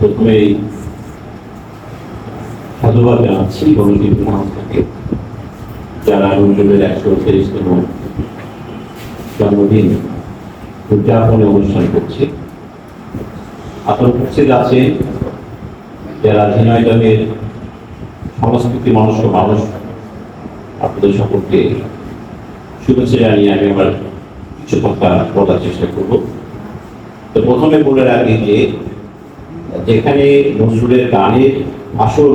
প্রথমেই সাধুবাদ জানাচ্ছি কমিটির সংস্থাকে, যারা নজরুলের 130তম জন্মদিন উদযাপনে অনুষ্ঠান করছে। আপনার উপস্থিত আছেন যারা ঝিনাইদহের সংস্কৃতি মানুষ, আপনাদের সকলকে শুভেচ্ছা জানিয়ে আমি আবার কিছু কথা বলার চেষ্টা করব। তো প্রথমে বলে রাখি যে যেখানে নজরুলের গানের আসল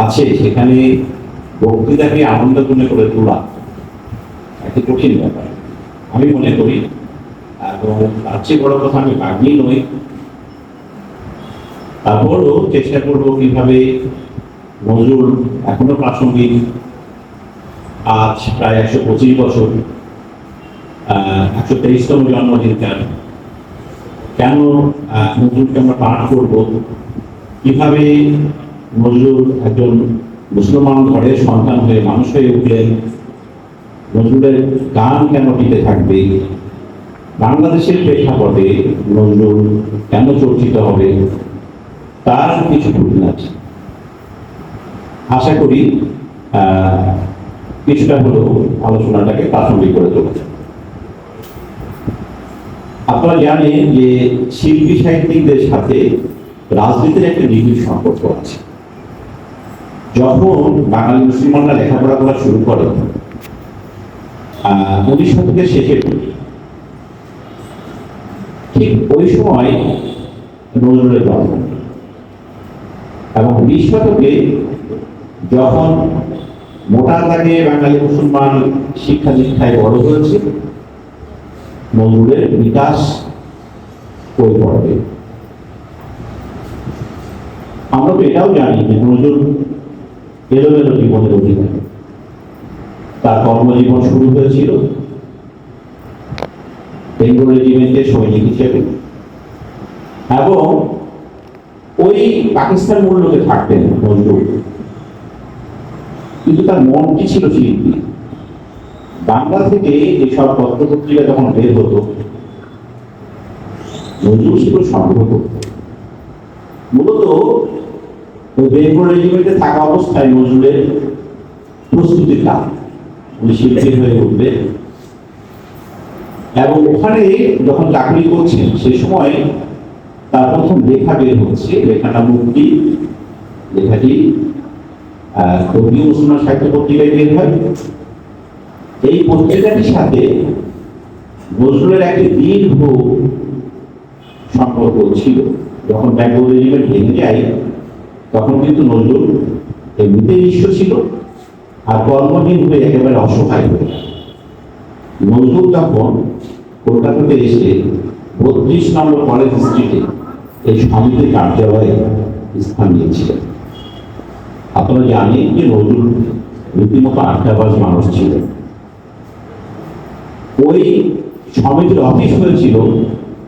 আছে সেখানে বক্তৃতাকে আনন্দপূর্ণ করে তোলা একটি কঠিন ব্যাপার আমি মনে করি। এবং তার চেয়ে বড় কথা, আমি বাগ্মী নই, তারপরও চেষ্টা করবো কিভাবে নজরুল এখনো প্রাসঙ্গিক। আজ প্রায় 125 বছর, 123তম জন্মদিন কেন নজরুলকে আমরা পাঠ করব, কিভাবে নজরুল একজন মুসলমান ঘরের সন্তান হয়ে মানুষ হয়ে উঠলেন, নজরুলের গান কেন টিকে থাকবে, বাংলাদেশের প্রেক্ষাপটে নজরুল কেন চর্চিত হবে, তার কিছু খুঁটিনাটি আশা করি কিছুটা হলেও আলোচনাটাকে প্রাসঙ্গিক করে তোলে। আপনারা জানেন যে শিল্পী সাহিত্যিকদের সাথে রাজনীতির একটা নিবিড় সম্পর্ক আছে। যখন বাঙালি মুসলমানরা লেখাপড়া করা শুরু করে 19 শতকের শেষের দিকে, ঠিক ওই সময় নজরুলের জন্ম। এবং 20 শতকে যখন মোটা দাগে বাঙালি মুসলমান শিক্ষা দীক্ষায় বড় হয়েছে, নজরুলের বিকাশ ওই পড়বে। আমরা তো এটাও জানি যে নজরুল এলোমেলো জীবনের অধিকারী। তার কর্মজীবন শুরু হয়েছিল বেঙ্গল রেজিমেন্টের সৈনিক হিসেবে, এবং ওই পাকিস্তান মূল্যকে থাকতেন নজরুল, কিন্তু তার মনটি ছিল শিল্পী। বাংলা থেকে যেসব পত্রপত্রিকা যখন বের হতো, নজরুল সেগুলো সংগ্রহ করত। মূলত ওই বেঙ্গল রেজিমেন্টে থাকা অবস্থায় নজরুলের প্রস্তুতির কাজ, উনি শিল্পী হয়ে উঠবে। এবং ওখানে যখন চাকরি করছেন সে সময় তার প্রথম লেখা বের হচ্ছে, লেখাটা মুক্তি, লেখাটি কবি মুসলমান সাহিত্য পত্রিকায় বের হয়। এই পত্রিকাটির সাথে নজরুলের একটি দীর্ঘ সম্পর্ক ছিল। যখন বেঙ্গল রেজিমেন্ট ভেঙে যায় তখন কিন্তু নজরুল এমনিতে নিঃস্ব ছিল, আর কর্মহীন হয়ে একেবারে অসহায় হয়ে যায়। নজরুল তখন কলকাতাতে এসে 32 নম্বর কলেজ স্ট্রিটে এই সমিতির কার্যালয়ে স্থান নিয়েছিলেন। আপনারা জানেন যে নজরুল রীতিমতো আড্ডাবাজ মানুষ ছিলেন। ওই সমিতির অফিস হয়েছিল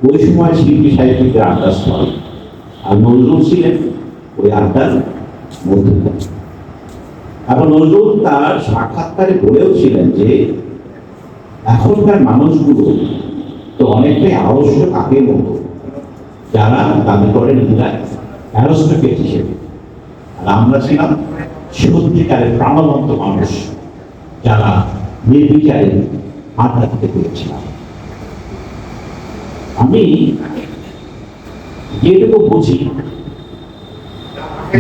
ওই সময় শিল্পী সাহিত্যিকদের আড্ডাস্থল, আর নজরুল ছিলেন ওই আড্ডার মধ্যে। এখন নজরুল তার সাক্ষাৎকারে বলেও ছিলেন যে এখনকার মানুষগুলো তো অনেকটাই আবশ্যক আগের মতো, যারা দাবি করেন নিজেরা অ্যারোস্টোকেট হিসেবে, আর আমরা ছিলাম সত্যিকারের প্রাণবন্ত মানুষ, যারা নির্বিচারে আড্ডা দিতে পেরেছিলাম। আমি যেটুকু বুঝি,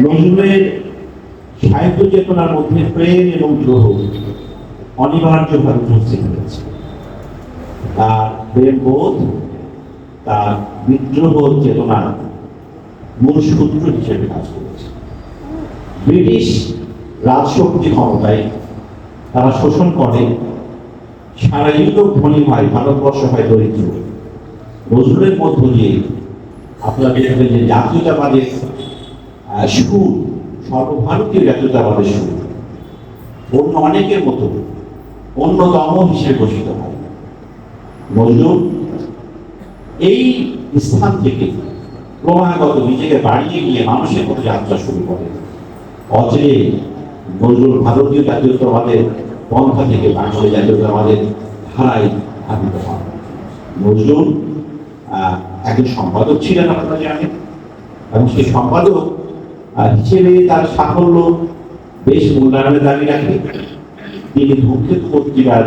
নজরুলের সাহিত্য চেতনার মধ্যে প্রেম এবং দ্রোহ অনিবার্যভাবে উপস্থিত হয়েছে। তার প্রেমবোধ, তার বিদ্রোহ চেতনার মূল সূত্র হিসেবে কাজ করেছে। ব্রিটিশ রাজশক্তি ক্ষমতায় তারা শোষণ করে, সারা ইউরোপ ধনী হয়, ভারতবর্ষ হয় দরিদ্র। নজরুলের মধ্য দিয়ে আপনারা দেখবেন যে জাতীয়তাবাদের সুর, সর্বভারতীয় জাতীয়তাবাদের সুর অন্য অনেকের মতো অন্যতম হিসেবে ঘোষিত হয়। নজরুল এই স্থান থেকে ক্রমাগত নিজেকে বাড়িয়ে গিয়ে মানুষের মতো যাত্রা শুরু করে। অচিরে নজরুল ভারতীয় জাতীয়তাবাদের পন্থা থেকে বাঙালি জাতীয়তাবাদের ধারায় ধাবিত হন। নজরুল একজন সম্পাদক ছিলেন আপনারা জানেন, এবং সেই সম্পাদক হিসেবে তার সাফল্য বেশ মূল্যায়নের দাবি রাখে। তিনি ধূমকেতু পত্রিকার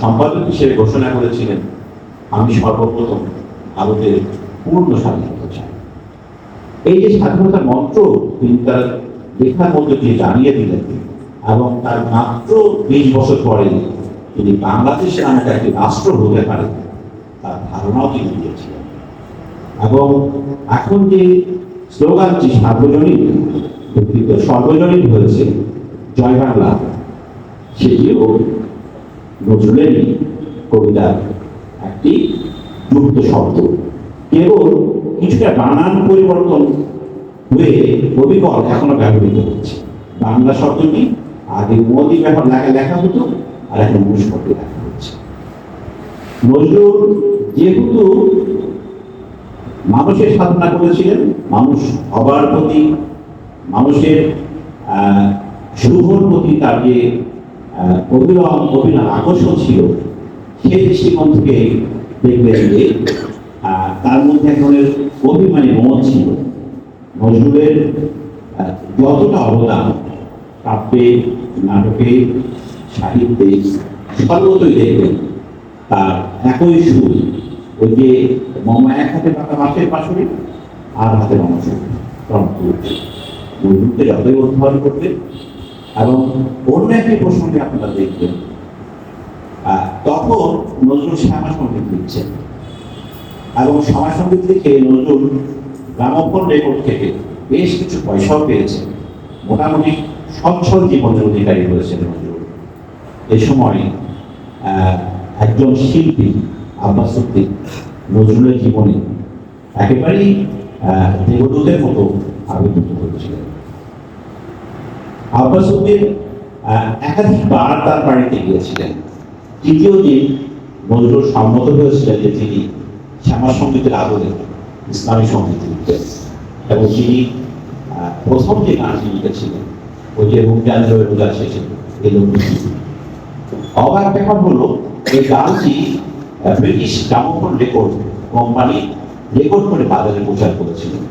সম্পাদক হিসেবে ঘোষণা করেছিলেন, আমি সর্বপ্রথম ভারতের পূর্ণ স্বাধীনতা চাই। এই যে স্বাধীনতার মন্ত্র তিনি তার লেখার মধ্যে দিয়ে জানিয়ে দিলেন, এবং তার মাত্র 20 বছর পরে তিনি বাংলাদেশ নামক একটি রাষ্ট্র হতে পারে তার ধারণাও তিনি দিয়েছিলেন। এবং এখন যে স্লোগানটি সর্বজনীন হয়েছে জয় বাংলা, সেটিও নজরুলেরই কবিতার একটি যুক্ত শব্দ। কেবল কিছুটা বানান পরিবর্তন হয়ে অবিকল এখনো ব্যবহৃত হচ্ছে। বাংলা শব্দটি আগে মোদি লেখা হতো, আর এখন মুশ শব্দে লেখা হচ্ছে। নজরুল যেহেতু মানুষের সাধনা করেছিলেন, মানুষ হবার প্রতি, মানুষের শুভর প্রতি তার যে অভিনব আকর্ষণ ছিল, সেই দৃষ্টিকোণ থেকে দেখবেন যে তার মধ্যে এক ধরনের অভিমানী মন ছিল। নজরুলের যতটা অবদান কাব্যে, নাটকে, সাহিত্যে, সর্বতই দেখবেন তার একই সুর। ওই যে মামা এক হাতে পাকা মাছের পাশে আর হাতে মানুষ নজরুলকে যতই অধ্যয়ন করবেন। এবং অন্য একটি প্রসঙ্গে আপনারা দেখবেন, তখন নজরুল শ্যামা সঙ্গীত লিখছেন, এবং শ্যামা সঙ্গীত লিখে নজরুল গ্রামোফোন রেকর্ড থেকে বেশ কিছু পয়সাও পেয়েছেন। মোটামুটি সচ্ছল জীবনের অধিকারী হয়েছেন নজরুল। এই সময় একজন শিল্পী আব্বাস উদ্দিন নজরুলের জীবনে একেবারেই দেবদূতের মতো আবির্ভূত হয়েছিলেন। আব্বাস উদ্দিন একাধিকবার তার বাড়িতে গিয়েছিলেন। তৃতীয় দিন নজরুল সম্মত হয়েছিলেন যে তিনি শ্যামা সঙ্গীতের আদলে ইসলামী সঙ্গীত লিখতেন, এবং তিনি প্রথম যে গানটি লিখেছিলেন ওই যে রমজান রোজা শেষে এলো। অবাক ব্যাপার হলো, এই গানটি British gramophone record company record করে বাজারে প্রচার করেছিলেন,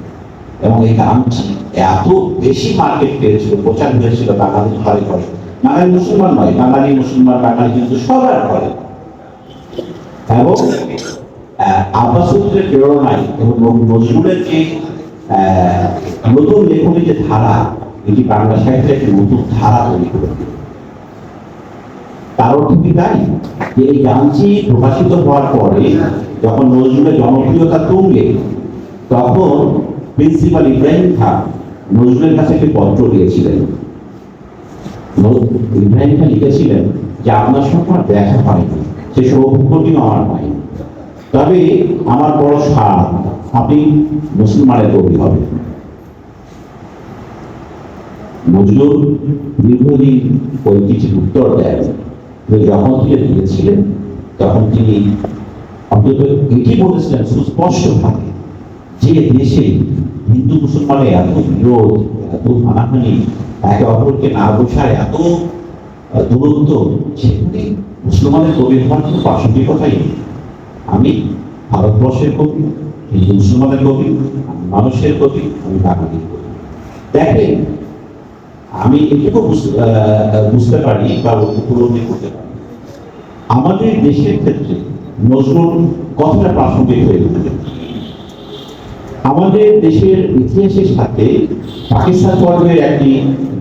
এবং এই গানটি এত বেশি মার্কেট পেয়েছিল, প্রচার হয়েছিল বাঙালি ঘরে ঘরে। বাঙালি মুসলমান নয়, বাঙালি মুসলমান বাঙালি কিন্তু সবার ঘরে। এবং আব্বাস উদ্দিনের প্রেরণায় এবং নজরুলের যে নতুন লেখনী যে ধারা, এটি বাংলা সাহিত্যের একটি নতুন ধারা তৈরি করে। তার অর্থ কি তাই যে এই গানটি প্রকাশিত হওয়ার পরে যখন নজরুলের জনপ্রিয়তা তুঙ্গে, তখন প্রিন্সিপাল ইব্রাহিম খান নজরুলের কাছে একটি পত্র দিয়েছিলেন। ইব্রাহিম খান লিখেছিলেন যে আপনার সঙ্গে আমার দেখা হয়নি, সে সৌভাগ্যটিও আমার পাইনি, তবে আমার বড় সাধ আপনি মুসলমানের কবি হবেন। নজরুল দীর্ঘদিন ওই চিঠির উত্তর দেন, যখন তিনি দিয়েছিলেন তখন তিনি অন্তত এটি বলেছিলেন সুস্পষ্টভাবে যে দেশে হিন্দু মুসলমানের এত বিরোধ, এত হানাহানি, একে অপরকে না বোঝায় এত দূরত্ব, সেখানে মুসলমানের কবি হওয়ার কোনো প্রাসঙ্গিকতাই নেই। আমি ভারতবর্ষের কবি, হিন্দু মুসলমানের কবি, আমি মানুষের কবি, আমি বাঙালির কবি। দেখেন, আমি এটুকু বুঝতে পারি বা উপলব্ধি করতে পারি, আমাদের দেশের ক্ষেত্রে নজরুল কতটা প্রাসঙ্গিক হয়ে উঠবে। আমাদের দেশের ইতিহাসের সাথে পাকিস্তান পর্বের একটি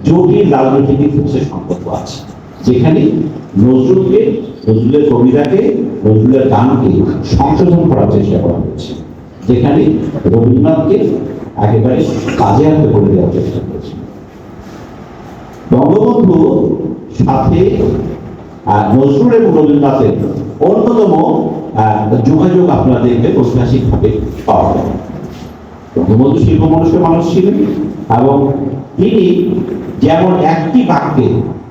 জটিল রাজনৈতিক ইতিহাসের সম্পর্ক আছে, যেখানে নজরুলকে, নজরুলের কবিতাকে, নজরুলের গানকে সংশোধন করার চেষ্টা করা হয়েছে, যেখানে রবীন্দ্রনাথকে একেবারে কাজে আনতে করে দেওয়ার চেষ্টা করেছে। বঙ্গবন্ধু সাথে নজরুল এবং রবীন্দ্রনাথের অন্যতম যোগাযোগ আপনারা দেখবেন ঐতিহাসিকভাবে পাওয়া যায়। বঙ্গবন্ধু শিল্প মানুষের মানুষ ছিলেন, এবং তিনি যেমন একটি বাক্যে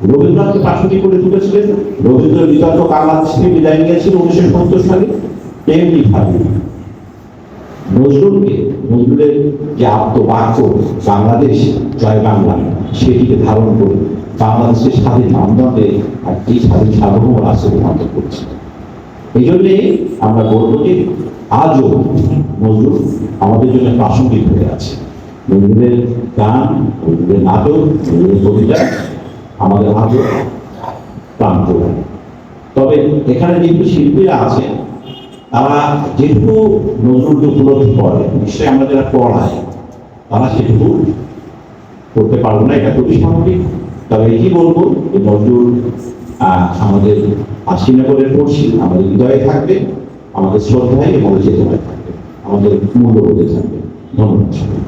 রবীন্দ্রনাথকে প্রাসঙ্গিক করে তুলেছিলেন, রবীন্দ্র বিতর্ক বাংলাদেশ থেকে বিদায় নিয়েছিল 1970 সালে, তেমনি ভাবে নজরুলকে, নজরুলের যে আত্মবাক্য বাংলাদেশ জয় বাংলা, সেটিকে ধারণ করে বাংলাদেশের স্বাধীন মানদণ্ডে একটি স্বাধীন সার্বভৌম রাষ্ট্রে রূপান্তর করছে। এই জন্যে আমরা বলব যে আজও নজরুল আমাদের জন্য প্রাসঙ্গিক হয়ে আছে। নজরুলের গান, নজরুলের নাটক, নজরুলের কবিতা আমাদের আজও প্রান্ত। তবে এখানে যেহেতু শিল্পীরা আছে, তারা যেটুকু নজরুলকে উপলব্ধি করে, নিশ্চয়ই আমরা যারা পড়ায় তারা সেটুকু করতে পারবো না, এটা খুবই স্বাভাবিক। তবে কি বলবো, যে নজরুল আমাদের আশিনগরের পড়শি, আমাদের হৃদয়ে থাকবে, আমাদের শ্রদ্ধায় এবং চেতনায় থাকবে, আমাদের মূল্যবোধে থাকবে। ধন্যবাদ।